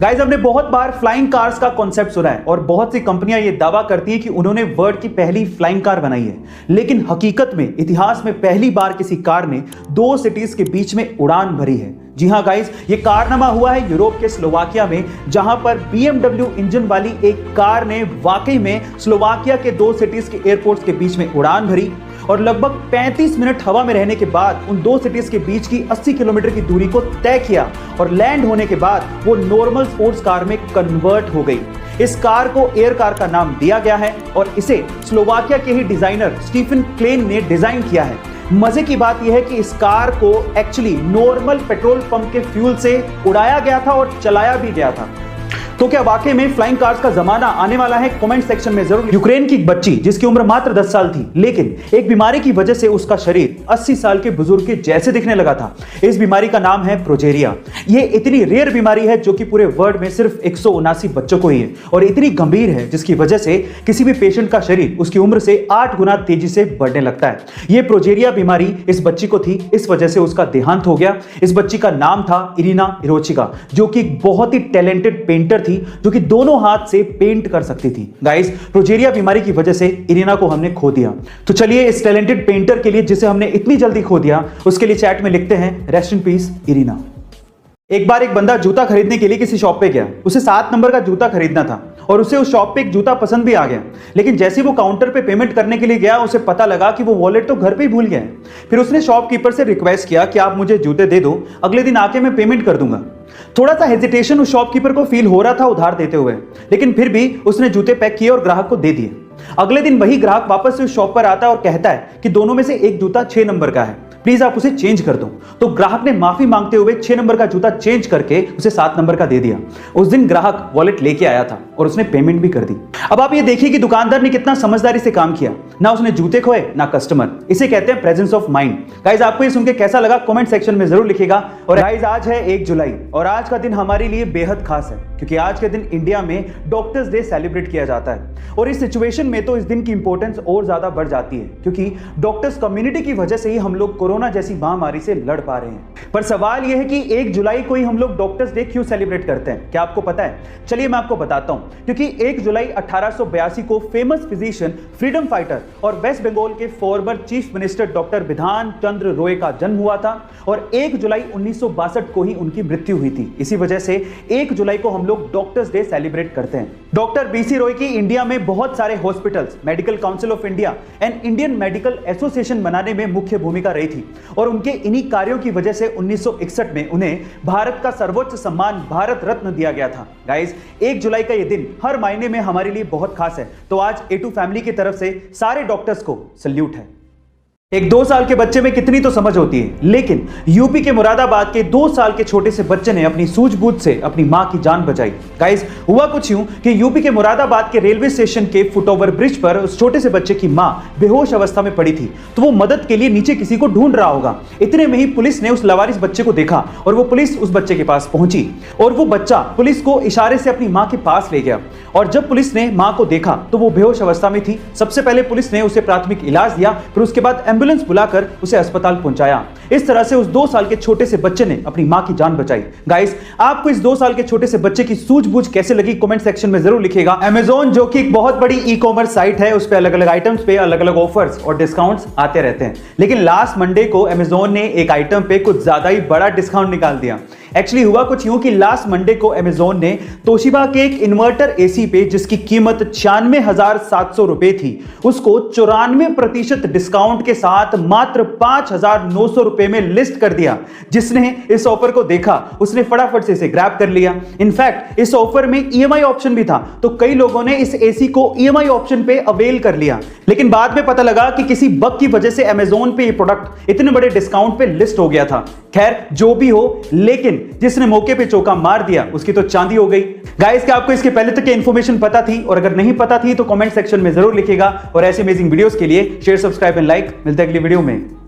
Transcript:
Guys, हमने बहुत बार flying cars का कॉन्सेप्ट सुना है और बहुत सी कंपनियां ये दावा करती है कि उन्होंने वर्ल्ड की पहली फ्लाइंग कार बनाई है, लेकिन हकीकत में इतिहास में पहली बार किसी कार ने दो सिटीज के बीच में उड़ान भरी है। जी हां गाइस, ये कारनामा हुआ है यूरोप के स्लोवाकिया में, जहां पर BMW इंजन वाली एक कार ने वाकई में स्लोवाकिया के दो सिटीज के एयरपोर्ट्स के बीच में उड़ान भरी और लगभग 35 मिनट हवा में रहने के बाद उन दो सिटीज के बीच की 80 किलोमीटर की दूरी को तय किया और लैंड होने के बाद वो नॉर्मल स्पोर्ट्स कार में कन्वर्ट हो गई। इस कार को एयर कार का नाम दिया गया है और इसे स्लोवाकिया के ही डिजाइनर स्टीफन क्लेन ने डिजाइन किया है। मजे की बात यह है कि इस कार को एक्चुअली नॉर्मल पेट्रोल पंप के फ्यूल से उड़ाया गया था और चलाया भी गया था। तो क्या वाकई में फ्लाइंग कार्स का जमाना आने वाला है? कमेंट सेक्शन में जरूर। यूक्रेन की एक बच्ची जिसकी उम्र मात्र 10 साल थी, लेकिन एक बीमारी की वजह से उसका शरीर 80 साल के बुजुर्ग के जैसे दिखने लगा था। इस बीमारी का नाम है प्रोजेरिया। ये इतनी रेयर बीमारी है जो कि पूरे वर्ल्ड में सिर्फ 179 बच्चों को ही है और इतनी गंभीर है जिसकी वजह से किसी भी पेशेंट का शरीर उसकी उम्र से 8 गुना तेजी से बढ़ने लगता है। ये प्रोजेरिया बीमारी इस बच्ची को थी, इस वजह से उसका देहांत हो गया। इस बच्ची का नाम था इरिना इरोचिका, जो कि बहुत ही टैलेंटेड पेंटर थी, जो कि दोनों हाथ से पेंट कर सकती थी। गाइस, प्रोजेरिया बीमारी की वजह से इरिना को हमने खो दिया। तो चलिए इस टैलेंटेड पेंटर के लिए, जिसे हमने इतनी जल्दी खो दिया, उसके लिए चैट में लिखते हैं रेस्ट इन पीस इरिना। एक बार एक बंदा जूता खरीदने के लिए किसी शॉप पे गया। उसे 7 नंबर का जूता खरीदना था और उसे उस शॉप पे एक जूता पसंद भी आ गया, लेकिन जैसे ही वो काउंटर पे पेमेंट करने के लिए गया, उसे पता लगा कि वो वॉलेट तो घर पे ही भूल गया है। फिर उसने शॉपकीपर से रिक्वेस्ट किया कि आप मुझे जूते दे दो, अगले दिन आके मैं पेमेंट कर दूंगा। थोड़ा सा हेजिटेशन उस शॉपकीपर को फील हो रहा था उधार देते हुए, लेकिन फिर भी उसने जूते पैक किए और ग्राहक को दे दिए। अगले दिन वही ग्राहक वापस से उस शॉप पर आता है और कहता है कि दोनों में से एक जूता 6 नंबर का है, प्लीज आप उसे चेंज कर दो। तो ग्राहक ने माफी मांगते हुए 6 नंबर का जूता चेंज करके उसे 7 नंबर का दे दिया। उस दिन ग्राहक वॉलेट लेके आया था और उसने पेमेंट भी कर दी। अब आप ये देखिए कि दुकानदार ने कितना समझदारी से काम किया, ना उसने जूते खोए ना कस्टमर। इसे कहते हैं प्रेजेंस ऑफ माइंड। गाइस, आपको ये सुन के कैसा लगा कमेंट सेक्शन में जरूर लिखिएगा। और गाइस, आज है 1 जुलाई और आज का दिन हमारे लिए बेहद खास है, क्योंकि आज के दिन इंडिया में डॉक्टर्स डे सेलिब्रेट किया जाता है। और इस सिचुएशन में तो इस दिन की इंपॉर्टेंस और ज्यादा बढ़ जाती है, क्योंकि डॉक्टर्स कम्युनिटी की वजह से ही हम लोग कोरोना जैसी महामारी से लड़ पा रहे हैं। पर सवाल यह है कि 1 जुलाई को ही हम लोग डॉक्टर्स डे क्यों सेलिब्रेट करते हैं? क्या आपको पता है? चलिए मैं आपको बताता हूं। क्योंकि 1 जुलाई 1882 को फेमस फिजिशियन, फ्रीडम फाइटर और वेस्ट बंगाल के फॉर्मर चीफ मिनिस्टर डॉक्टर बिधान चंद्र रॉय का जन्म हुआ था और 1 जुलाई 1962 को ही उनकी मृत्यु हुई थी। इसी वजह से 1 जुलाई को हम लोग डॉक्टर्स डे सेलिब्रेट करते हैं। डॉक्टर BC रॉय की इंडिया में बहुत सारे hospitals, medical council of India and Indian medical association बनाने में मुख्य भूमिका रही थी और उनके इन्हीं कार्यों की वजह से 1961 में उन्हें भारत का सर्वोच्च सम्मान भारत रत्न दिया गया था। गाइस, 1 जुलाई का ये दिन हर महीने में हमारे लिए बहुत खास है, तो आज A2 फैमिली की तरफ से सारे डॉक्टर्स को सल्यूट है। एक 2 साल के बच्चे में कितनी तो समझ होती है, लेकिन यूपी के मुरादाबाद के 2 साल के छोटे से बच्चे ने अपनी सूझबूझ से अपनी मां की जान बचाई। गाइस, हुआ कुछ यूं कि यूपी के मुरादाबाद के रेलवे स्टेशन के फुटओवर ब्रिज पर उस छोटे से बच्चे की मां बेहोश अवस्था में पड़ी थी, तो वो मदद के लिए नीचे किसी को ढूंढ रहा होगा। इतने में ही पुलिस ने उस लवारिस बच्चे को देखा और वो पुलिस उस बच्चे के पास पहुंची और वो बच्चा पुलिस को इशारे से अपनी मां के पास ले गया। और जब पुलिस ने मां को देखा तो वो बेहोश अवस्था में थी। सबसे पहले पुलिस ने उसे प्राथमिक इलाज दिया, फिर उसके बाद एम्बुलेंस बुलाकर उसे अस्पताल पहुंचाया। इस तरह से उस 2 साल के छोटे से बच्चे ने अपनी मां की जान बचाई। गाइस, आपको इस 2 साल के छोटे से बच्चे की सूझबूझ कैसे लगी कमेंट सेक्शन में जरूर लिखिएगा। Amazon, जो कि एक बहुत बड़ी ई-कॉमर्स साइट है, उस पे अलग अलग आइटम्स पे अलग अलग ऑफर्स और डिस्काउंट्स आते रहते हैं, लेकिन लास्ट मंडे को Amazon ने एक आइटम पे कुछ ज्यादा ही बड़ा डिस्काउंट निकाल दिया। एक्चुअली हुआ कुछ यूं कि लास्ट मंडे को Amazon ने तोशिबा के एक इन्वर्टर AC पे, जिसकी कीमत 96,700 रुपए थी, उसको 94% डिस्काउंट के साथ मात्र 5,900 रुपए में लिस्ट कर दिया। जिसने इस ऑफर को देखा उसने फटाफट से इसे ग्रैब कर लिया। इनफैक्ट इस ऑफर में EMI ऑप्शन भी था, तो कई लोगों ने इस AC को EMI ऑप्शन पे अवेल कर लिया। लेकिन बाद में पता लगा कि किसी बग की वजह से Amazon पे ये प्रोडक्ट इतने बड़े डिस्काउंट पे लिस्ट हो गया था। खैर, जो भी हो, लेकिन जिसने मौके पे चौका मार दिया उसकी तो चांदी हो गई। गाइस, क्या आपको इसके पहले तक की इंफॉर्मेशन पता थी? और अगर नहीं पता थी तो कमेंट सेक्शन में जरूर लिखिएगा। और ऐसे अमेजिंग वीडियोस के लिए शेयर, सब्सक्राइब एंड लाइक। मिलते हैं अगली वीडियो में।